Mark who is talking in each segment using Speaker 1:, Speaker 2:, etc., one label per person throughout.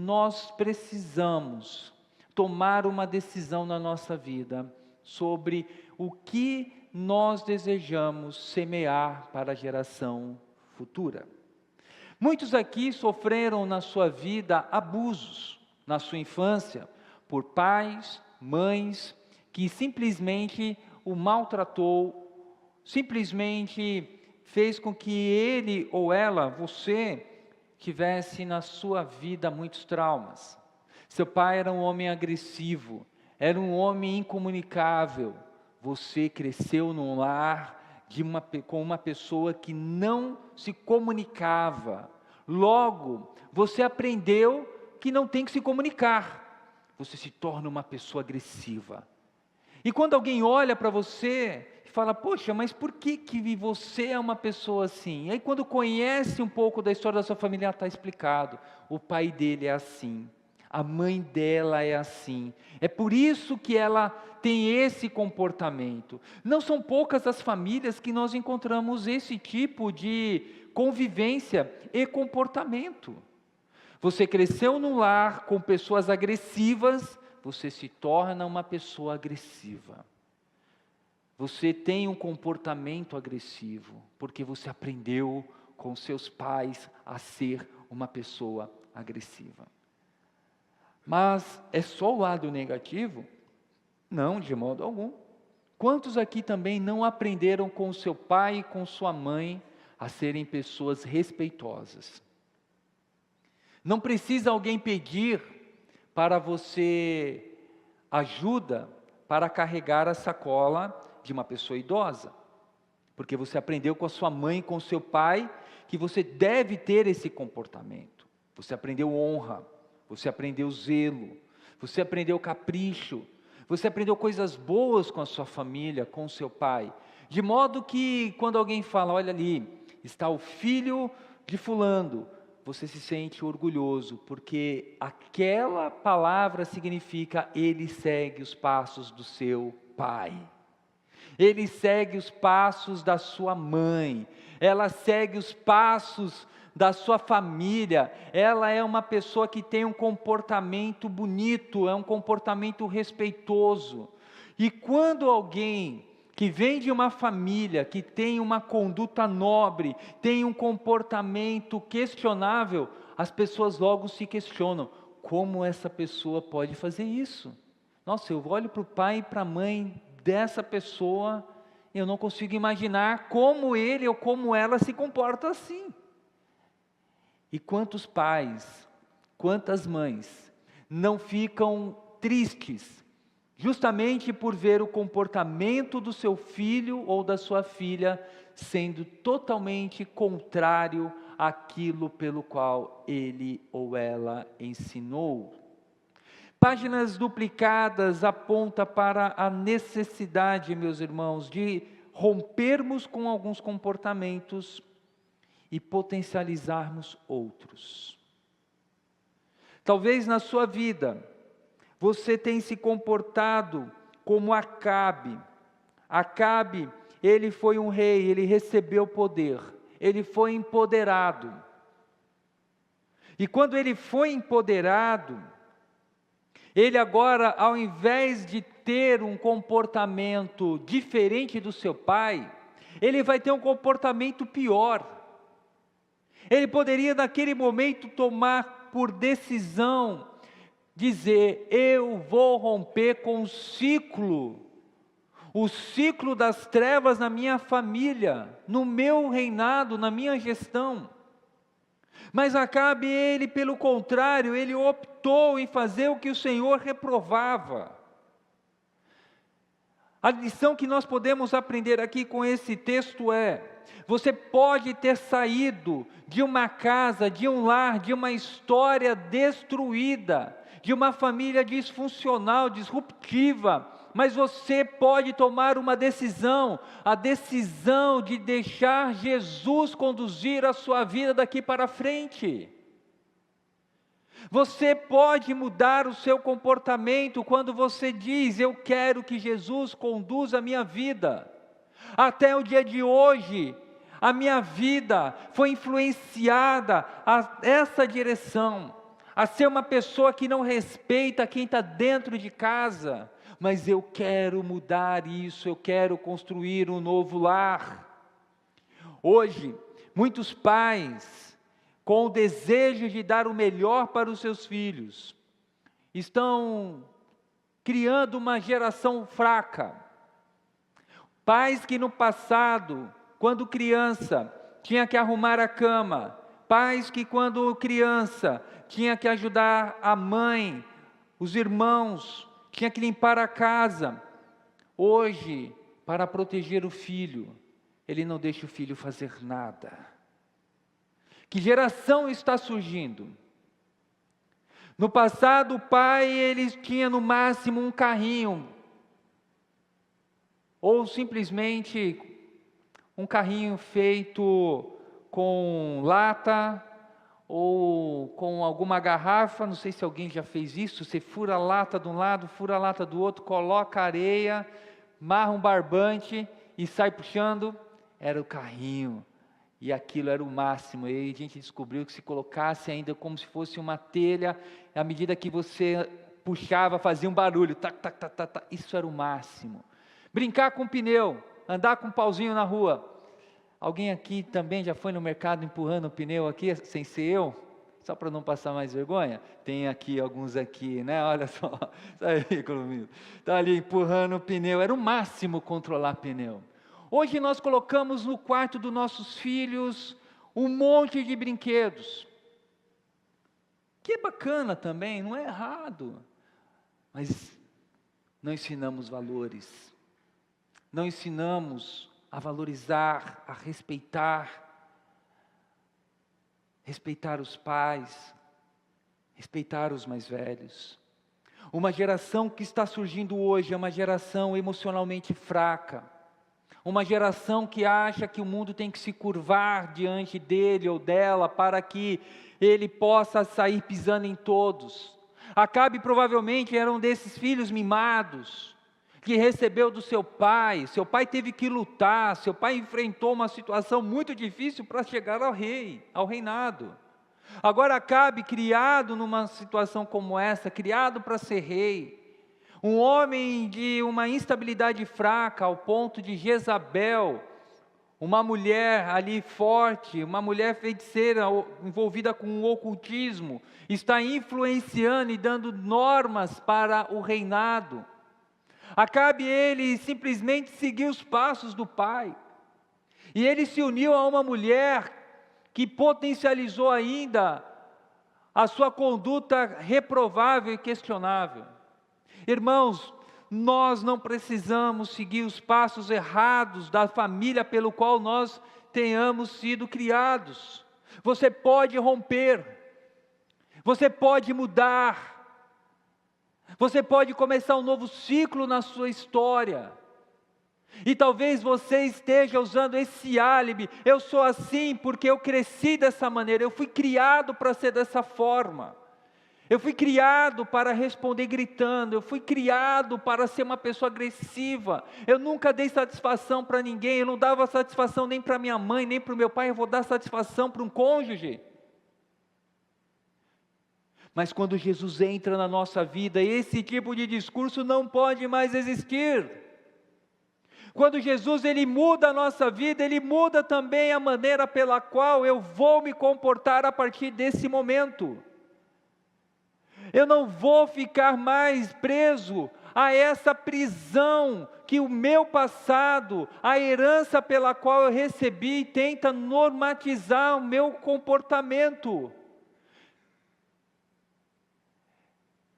Speaker 1: nós precisamos tomar uma decisão na nossa vida sobre o que nós desejamos semear para a geração futura. Muitos aqui sofreram na sua vida abusos, na sua infância, por pais, mães, que simplesmente o maltratou, simplesmente fez com que ele ou ela, você, tivesse na sua vida muitos traumas. Seu pai era um homem agressivo, era um homem incomunicável. Você cresceu num lar com uma pessoa que não se comunicava. Logo, você aprendeu que não tem que se comunicar. Você se torna uma pessoa agressiva. E quando alguém olha para você e fala, poxa, mas por que você é uma pessoa assim? E aí quando conhece um pouco da história da sua família, está explicado. O pai dele é assim, a mãe dela é assim. É por isso que ela tem esse comportamento. Não são poucas as famílias que nós encontramos esse tipo de convivência e comportamento. Você cresceu num lar com pessoas agressivas, você se torna uma pessoa agressiva. Você tem um comportamento agressivo, porque você aprendeu com seus pais a ser uma pessoa agressiva. Mas é só o lado negativo? Não, de modo algum. Quantos aqui também não aprenderam com o seu pai e com sua mãe a serem pessoas respeitosas? Não precisa alguém pedir para você ajuda para carregar a sacola de uma pessoa idosa, porque você aprendeu com a sua mãe, com o seu pai, que você deve ter esse comportamento. Você aprendeu honra, você aprendeu zelo, você aprendeu capricho, você aprendeu coisas boas com a sua família, com o seu pai, de modo que quando alguém fala, olha ali, está o filho de fulano, você se sente orgulhoso, porque aquela palavra significa, ele segue os passos do seu pai. Ele segue os passos da sua mãe. Ela segue os passos da sua família. Ela é uma pessoa que tem um comportamento bonito, é um comportamento respeitoso. E quando alguém que vem de uma família, que tem uma conduta nobre, tem um comportamento questionável, as pessoas logo se questionam, como essa pessoa pode fazer isso? Nossa, eu olho para o pai e para a mãe dessa pessoa, eu não consigo imaginar como ele ou como ela se comporta assim. E quantos pais, quantas mães não ficam tristes, justamente por ver o comportamento do seu filho ou da sua filha sendo totalmente contrário àquilo pelo qual ele ou ela ensinou. Páginas duplicadas aponta para a necessidade, meus irmãos, de rompermos com alguns comportamentos e potencializarmos outros. Talvez na sua vida você tenha se comportado como Acabe. Acabe, ele foi um rei, ele recebeu poder, ele foi empoderado. E quando ele foi empoderado, ele agora, ao invés de ter um comportamento diferente do seu pai, ele vai ter um comportamento pior. Ele poderia naquele momento tomar por decisão, dizer, eu vou romper com o ciclo das trevas na minha família, no meu reinado, na minha gestão. Mas Acabe, ele pelo contrário, ele optou em fazer o que o Senhor reprovava. A lição que nós podemos aprender aqui com esse texto é, você pode ter saído de uma casa, de um lar, de uma história destruída, de uma família disfuncional, disruptiva, mas você pode tomar uma decisão, a decisão de deixar Jesus conduzir a sua vida daqui para frente. Você pode mudar o seu comportamento quando você diz, eu quero que Jesus conduza a minha vida. Até o dia de hoje, a minha vida foi influenciada a essa direção. a ser uma pessoa que não respeita quem está dentro de casa, mas eu quero mudar isso, eu quero construir um novo lar. Hoje, muitos pais, com o desejo de dar o melhor para os seus filhos, estão criando uma geração fraca. Pais que no passado, quando criança, tinha que arrumar a cama. Pais que quando criança, tinha que ajudar a mãe, os irmãos, tinha que limpar a casa. Hoje, para proteger o filho, ele não deixa o filho fazer nada. Que geração está surgindo? No passado, o pai, ele tinha no máximo um carrinho, ou simplesmente um carrinho feito com lata, ou com alguma garrafa, não sei se alguém já fez isso, você fura a lata de um lado, fura a lata do outro, coloca areia, marra um barbante e sai puxando. Era o carrinho, e aquilo era o máximo. E aí a gente descobriu que se colocasse ainda como se fosse uma telha, à medida que você puxava, fazia um barulho, tac, tac, tac, tac, tac. Isso era o máximo. Brincar com pneu, andar com um pauzinho na rua. Alguém aqui também já foi no mercado empurrando o pneu aqui, sem ser eu? Só para não passar mais vergonha? Tem aqui alguns aqui, né? Olha só, tá aí, Colomino. Está ali empurrando o pneu, era o máximo controlar pneu. Hoje nós colocamos no quarto dos nossos filhos um monte de brinquedos. Que é bacana também, não é errado. Mas não ensinamos valores. Não ensinamos a valorizar, a respeitar os pais, respeitar os mais velhos. Uma geração que está surgindo hoje é uma geração emocionalmente fraca, uma geração que acha que o mundo tem que se curvar diante dele ou dela para que ele possa sair pisando em todos. Acabe provavelmente era um desses filhos mimados, que recebeu do seu pai teve que lutar, seu pai enfrentou uma situação muito difícil para chegar ao reinado. Agora Acabe, criado numa situação como essa, criado para ser rei, um homem de uma instabilidade fraca, ao ponto de Jezabel, uma mulher ali forte, uma mulher feiticeira, envolvida com o ocultismo, está influenciando e dando normas para o reinado. Acabe ele simplesmente seguir os passos do pai. E ele se uniu a uma mulher que potencializou ainda a sua conduta reprovável e questionável. Irmãos, nós não precisamos seguir os passos errados da família pelo qual nós tenhamos sido criados. Você pode romper, você pode mudar, você pode começar um novo ciclo na sua história. E talvez você esteja usando esse álibi, eu sou assim porque eu cresci dessa maneira, eu fui criado para ser dessa forma. Eu fui criado para responder gritando, eu fui criado para ser uma pessoa agressiva. Eu nunca dei satisfação para ninguém, eu não dava satisfação nem para minha mãe, nem para o meu pai, eu vou dar satisfação para um cônjuge. Mas quando Jesus entra na nossa vida, esse tipo de discurso não pode mais existir. Quando Jesus ele muda a nossa vida, ele muda também a maneira pela qual eu vou me comportar a partir desse momento. Eu não vou ficar mais preso a essa prisão que o meu passado, a herança pela qual eu recebi, tenta normatizar o meu comportamento.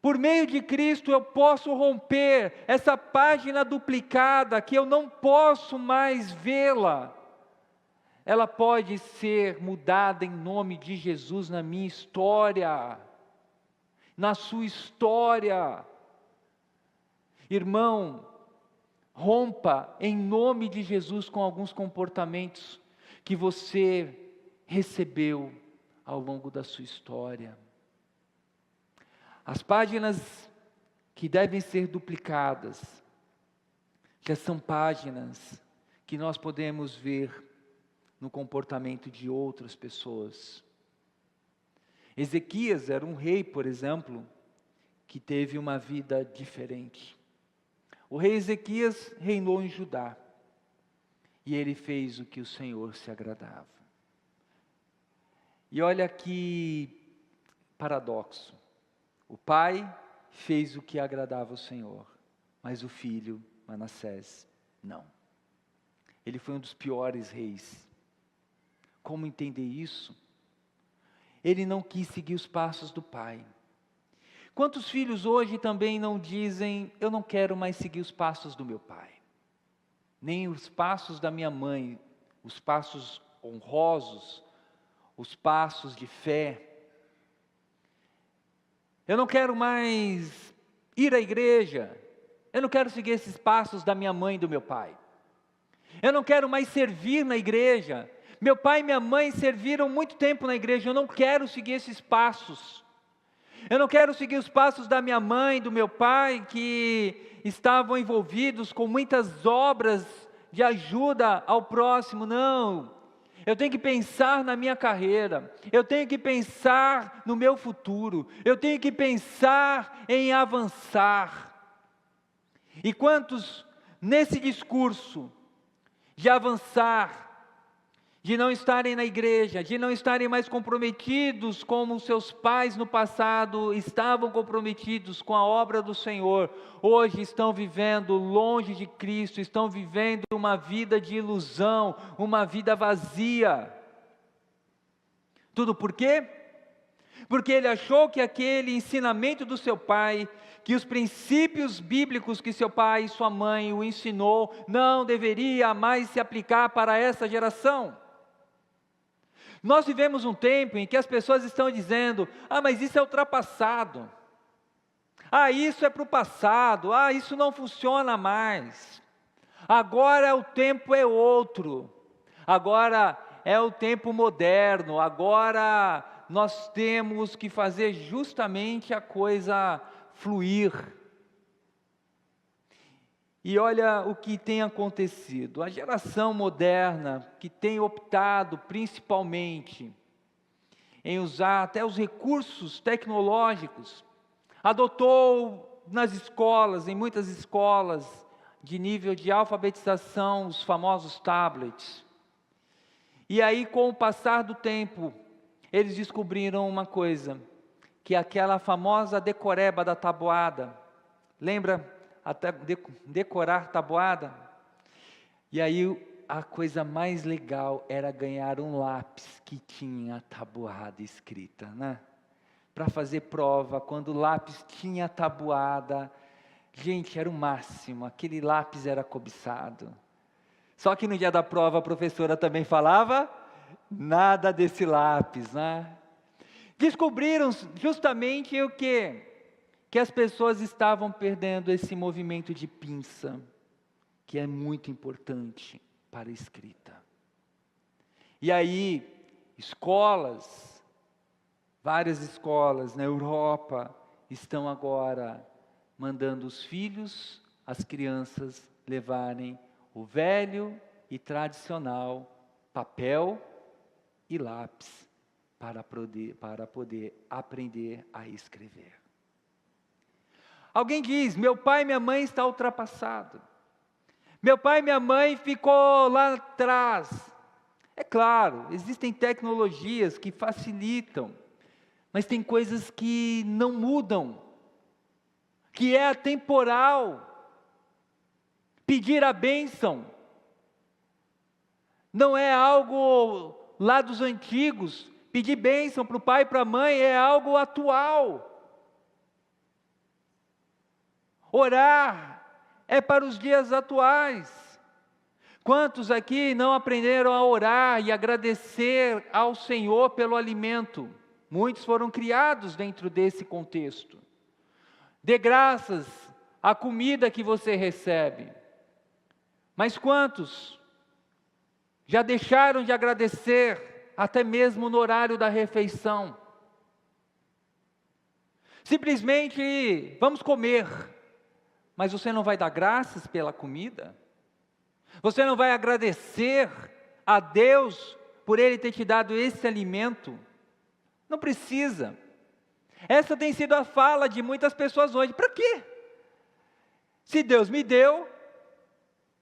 Speaker 1: Por meio de Cristo eu posso romper essa página duplicada que eu não posso mais vê-la. Ela pode ser mudada em nome de Jesus na minha história, na sua história. Irmão, rompa em nome de Jesus com alguns comportamentos que você recebeu ao longo da sua história. As páginas que devem ser duplicadas, já são páginas que nós podemos ver no comportamento de outras pessoas. Ezequias era um rei, por exemplo, que teve uma vida diferente. O rei Ezequias reinou em Judá, e ele fez o que o Senhor se agradava. E olha que paradoxo, o pai fez o que agradava ao Senhor, mas o filho, Manassés, não. Ele foi um dos piores reis. Como entender isso? Ele não quis seguir os passos do pai. Quantos filhos hoje também não dizem, eu não quero mais seguir os passos do meu pai, nem os passos da minha mãe, os passos honrosos, os passos de fé. Eu não quero mais ir à igreja, eu não quero seguir esses passos da minha mãe e do meu pai. Eu não quero mais servir na igreja. Meu pai e minha mãe serviram muito tempo na igreja, eu não quero seguir esses passos. Eu não quero seguir os passos da minha mãe e do meu pai, que estavam envolvidos com muitas obras de ajuda ao próximo, não. Eu tenho que pensar na minha carreira, eu tenho que pensar no meu futuro, eu tenho que pensar em avançar. E quantos nesse discurso de avançar, de não estarem na igreja, de não estarem mais comprometidos como seus pais no passado estavam comprometidos com a obra do Senhor, hoje estão vivendo longe de Cristo, estão vivendo uma vida de ilusão, uma vida vazia. Tudo por quê? Porque ele achou que aquele ensinamento do seu pai, que os princípios bíblicos que seu pai e sua mãe o ensinou, não deveria mais se aplicar para essa geração. Nós vivemos um tempo em que as pessoas estão dizendo, mas isso é ultrapassado, isso é para o passado, isso não funciona mais, agora o tempo é outro, agora é o tempo moderno, agora nós temos que fazer justamente a coisa fluir. E olha o que tem acontecido, a geração moderna que tem optado principalmente em usar até os recursos tecnológicos, adotou nas escolas, em muitas escolas de nível de alfabetização, os famosos tablets. E aí, com o passar do tempo, eles descobriram uma coisa, que aquela famosa decoreba da tabuada, lembra? Até decorar tabuada, e aí a coisa mais legal era ganhar um lápis que tinha a tabuada escrita, né? Para fazer prova, quando o lápis tinha a tabuada, gente, era o máximo, aquele lápis era cobiçado. Só que no dia da prova a professora também falava, nada desse lápis, né? Descobriram justamente o quê? Que as pessoas estavam perdendo esse movimento de pinça, que é muito importante para a escrita. E aí, escolas, várias escolas na Europa, estão agora mandando os filhos, as crianças, levarem o velho e tradicional papel e lápis para poder aprender a escrever. Alguém diz, meu pai e minha mãe estão ultrapassados. Meu pai e minha mãe ficou lá atrás. É claro, existem tecnologias que facilitam, mas tem coisas que não mudam, que é atemporal. Pedir a bênção não é algo lá dos antigos. Pedir bênção para o pai e para a mãe é algo atual. Orar é para os dias atuais. Quantos aqui não aprenderam a orar e agradecer ao Senhor pelo alimento? Muitos foram criados dentro desse contexto. Dê graças à comida que você recebe. Mas quantos já deixaram de agradecer até mesmo no horário da refeição? Simplesmente vamos comer. Mas você não vai dar graças pela comida? Você não vai agradecer a Deus por Ele ter te dado esse alimento? Não precisa. Essa tem sido a fala de muitas pessoas hoje. Para quê? Se Deus me deu,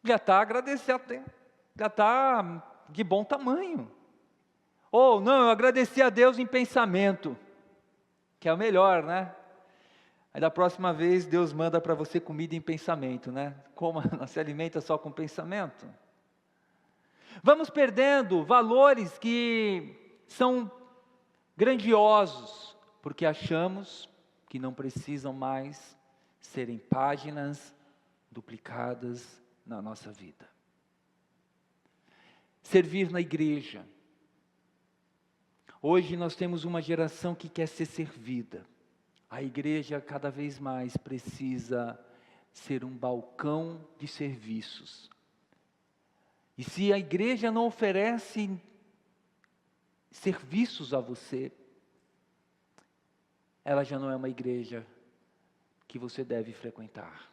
Speaker 1: já está agradecido, já está de bom tamanho. Ou não, eu agradeci a Deus em pensamento, que é o melhor, né? Aí da próxima vez Deus manda para você comida em pensamento, né? Como não se alimenta só com pensamento. Vamos perdendo valores que são grandiosos, porque achamos que não precisam mais serem páginas duplicadas na nossa vida. Servir na igreja. Hoje nós temos uma geração que quer ser servida. A igreja cada vez mais precisa ser um balcão de serviços. E se a igreja não oferece serviços a você, ela já não é uma igreja que você deve frequentar.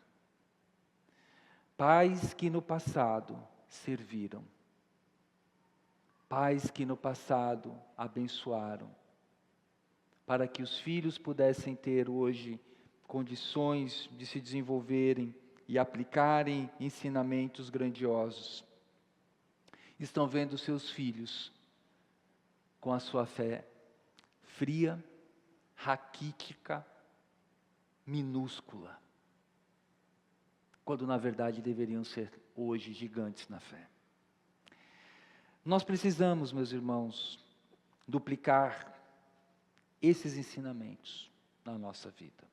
Speaker 1: Pais que no passado serviram. Pais que no passado abençoaram. Para que os filhos pudessem ter hoje condições de se desenvolverem e aplicarem ensinamentos grandiosos. Estão vendo seus filhos com a sua fé fria, raquítica, minúscula, quando na verdade deveriam ser hoje gigantes na fé. Nós precisamos, meus irmãos, duplicar esses ensinamentos na nossa vida,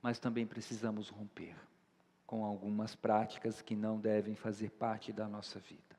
Speaker 1: mas também precisamos romper com algumas práticas que não devem fazer parte da nossa vida.